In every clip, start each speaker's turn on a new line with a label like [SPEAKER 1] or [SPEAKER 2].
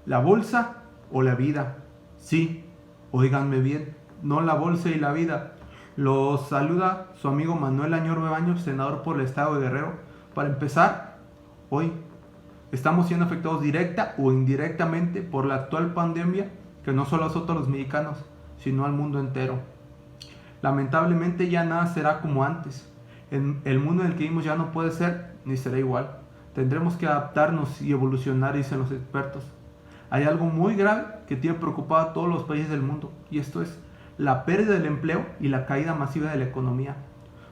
[SPEAKER 1] ¿La bolsa o la vida? Sí, óiganme bien, no la bolsa y la vida. Los saluda su amigo Manuel Añorbe Baños, senador por el estado de Guerrero. Para empezar, hoy estamos siendo afectados directa o indirectamente por la actual pandemia que no solo azota a los mexicanos, sino al mundo entero. Lamentablemente ya nada será como antes. El mundo en el que vivimos ya no puede ser ni será igual. Tendremos que adaptarnos y evolucionar, dicen los expertos. Hay algo muy grave que tiene preocupado a todos los países del mundo, y esto es la pérdida del empleo y la caída masiva de la economía.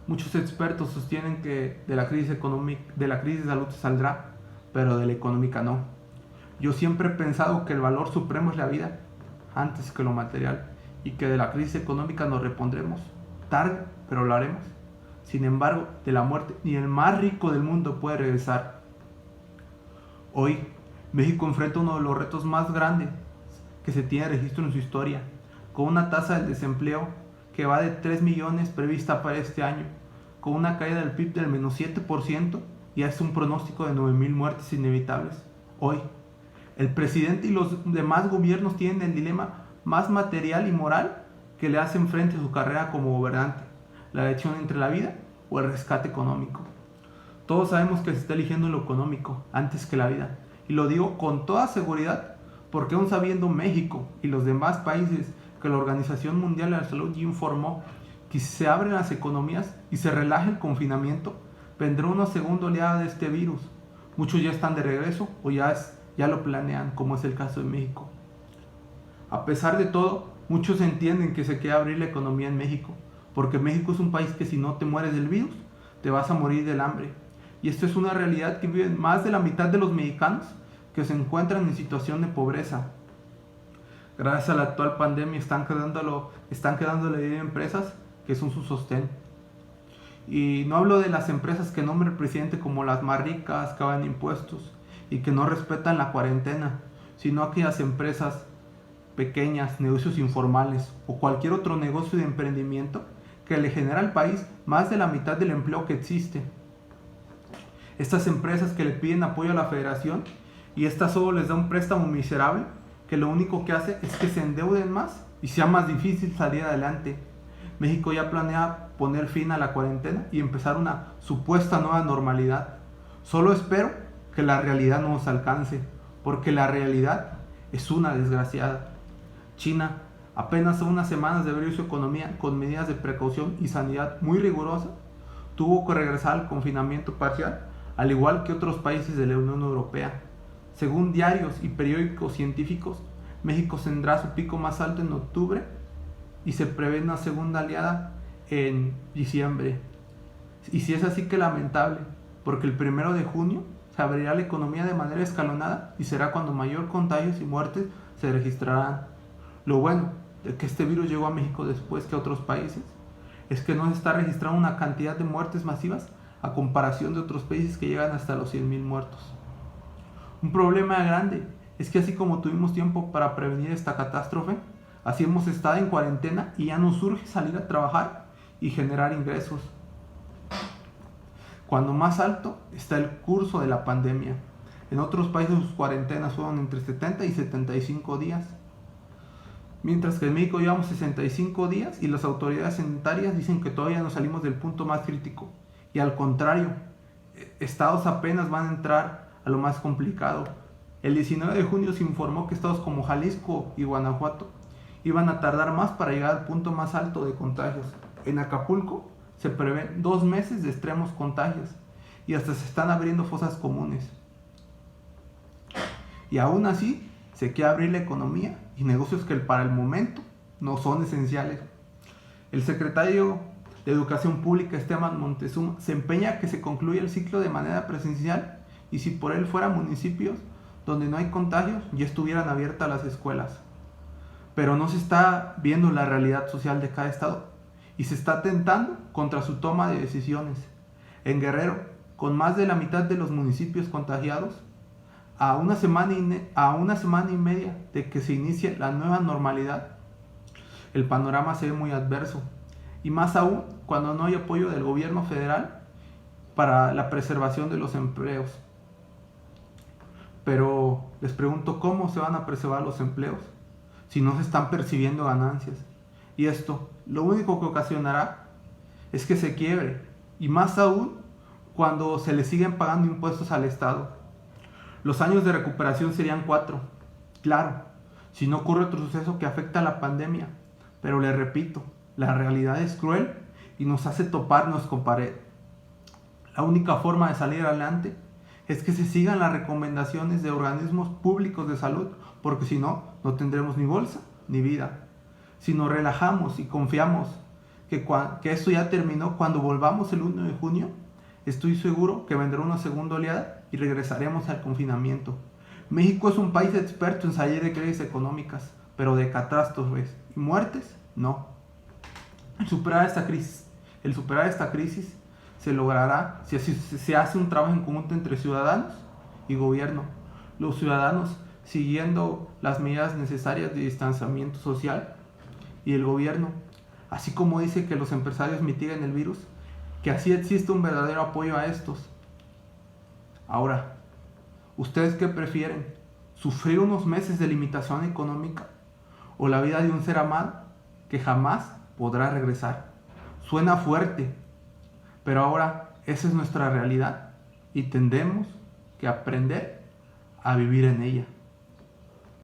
[SPEAKER 1] Muchos expertos sostienen que de la crisis de salud se saldrá, pero de la económica no. Yo siempre he pensado que el valor supremo es la vida, antes que lo material, y que de la crisis económica nos repondremos. Tarde, pero lo haremos. Sin embargo, de la muerte ni el más rico del mundo puede regresar. Hoy, México enfrenta uno de los retos más grandes que se tiene registro en su historia, con una tasa de desempleo que va de 3 millones prevista para este año, con una caída del PIB del menos 7% y hace un pronóstico de 9,000 muertes inevitables. Hoy, el presidente y los demás gobiernos tienen el dilema más material y moral que le hacen frente a su carrera como gobernante, la elección entre la vida o el rescate económico. Todos sabemos que se está eligiendo lo económico antes que la vida, y lo digo con toda seguridad porque aún sabiendo México y los demás países que la Organización Mundial de la Salud ya informó que si se abren las economías y se relaja el confinamiento, vendrá una segunda oleada de este virus. Muchos ya están de regreso o ya lo planean, como es el caso de México. A pesar de todo, muchos entienden que se quiere abrir la economía en México, porque México es un país que si no te mueres del virus, te vas a morir del hambre. Y esto es una realidad que viven más de la mitad de los mexicanos que se encuentran en situación de pobreza. Gracias a la actual pandemia están quedándole empresas que son su sostén. Y no hablo de las empresas que nombra el presidente como las más ricas, que pagan impuestos y que no respetan la cuarentena, sino aquellas empresas pequeñas, negocios informales o cualquier otro negocio de emprendimiento que le genera al país más de la mitad del empleo que existe. Estas empresas que le piden apoyo a la federación y esta solo les da un préstamo miserable que lo único que hace es que se endeuden más y sea más difícil salir adelante. México ya planea poner fin a la cuarentena y empezar una supuesta nueva normalidad. Solo espero que la realidad no nos alcance, porque la realidad es una desgraciada. China, apenas a unas semanas de abrir su economía con medidas de precaución y sanidad muy rigurosas, tuvo que regresar al confinamiento parcial, al igual que otros países de la Unión Europea. Según diarios y periódicos científicos, México tendrá su pico más alto en octubre y se prevé una segunda oleada en diciembre. Y si es así, que lamentable, porque el 1 de junio se abrirá la economía de manera escalonada y será cuando mayor contagios y muertes se registrarán. Lo bueno de que este virus llegó a México después que a otros países es que no se está registrando una cantidad de muertes masivas a comparación de otros países que llegan hasta los 100,000 muertos. Un problema grande es que así como tuvimos tiempo para prevenir esta catástrofe, así hemos estado en cuarentena y ya nos urge salir a trabajar y generar ingresos. Cuando más alto está el curso de la pandemia. En otros países sus cuarentenas fueron entre 70 y 75 días. Mientras que en México llevamos 65 días y las autoridades sanitarias dicen que todavía no salimos del punto más crítico. Y al contrario, estados apenas van a entrar a lo más complicado. El 19 de junio se informó que estados como Jalisco y Guanajuato iban a tardar más para llegar al punto más alto de contagios. En Acapulco se prevén 2 meses de extremos contagios y hasta se están abriendo fosas comunes. Y aún así se quiere abrir la economía y negocios que para el momento no son esenciales. El secretario de Educación Pública, Esteban Montezuma, se empeña a que se concluya el ciclo de manera presencial, y si por él fuera municipios donde no hay contagios ya estuvieran abiertas las escuelas. Pero no se está viendo la realidad social de cada estado y se está atentando contra su toma de decisiones. En Guerrero, con más de la mitad de los municipios contagiados, a una semana y media de que se inicie la nueva normalidad, el panorama se ve muy adverso, y más aún cuando no hay apoyo del gobierno federal para la preservación de los empleos. Pero les pregunto cómo se van a preservar los empleos si no se están percibiendo ganancias. Y esto lo único que ocasionará es que se quiebre, y más aún cuando se le siguen pagando impuestos al Estado. Los años de recuperación serían 4, claro, si no ocurre otro suceso que afecta a la pandemia. Pero le repito, la realidad es cruel y nos hace toparnos con pared. La única forma de salir adelante es que se sigan las recomendaciones de organismos públicos de salud, porque si no, no tendremos ni bolsa ni vida. Si nos relajamos y confiamos que esto ya terminó, cuando volvamos el 1 de junio, estoy seguro que vendrá una segunda oleada y regresaremos al confinamiento. México es un país experto en salir de crisis económicas, pero de catástrofes y muertes, no. El superar esta crisis se logrará si se hace un trabajo en conjunto entre ciudadanos y gobierno. Los ciudadanos siguiendo las medidas necesarias de distanciamiento social y el gobierno, así como dice que los empresarios mitiguen el virus, que así existe un verdadero apoyo a estos. Ahora, ¿ustedes qué prefieren? ¿Sufrir unos meses de limitación económica o la vida de un ser amado que jamás podrá regresar? Suena fuerte, pero ahora esa es nuestra realidad y tendremos que aprender a vivir en ella.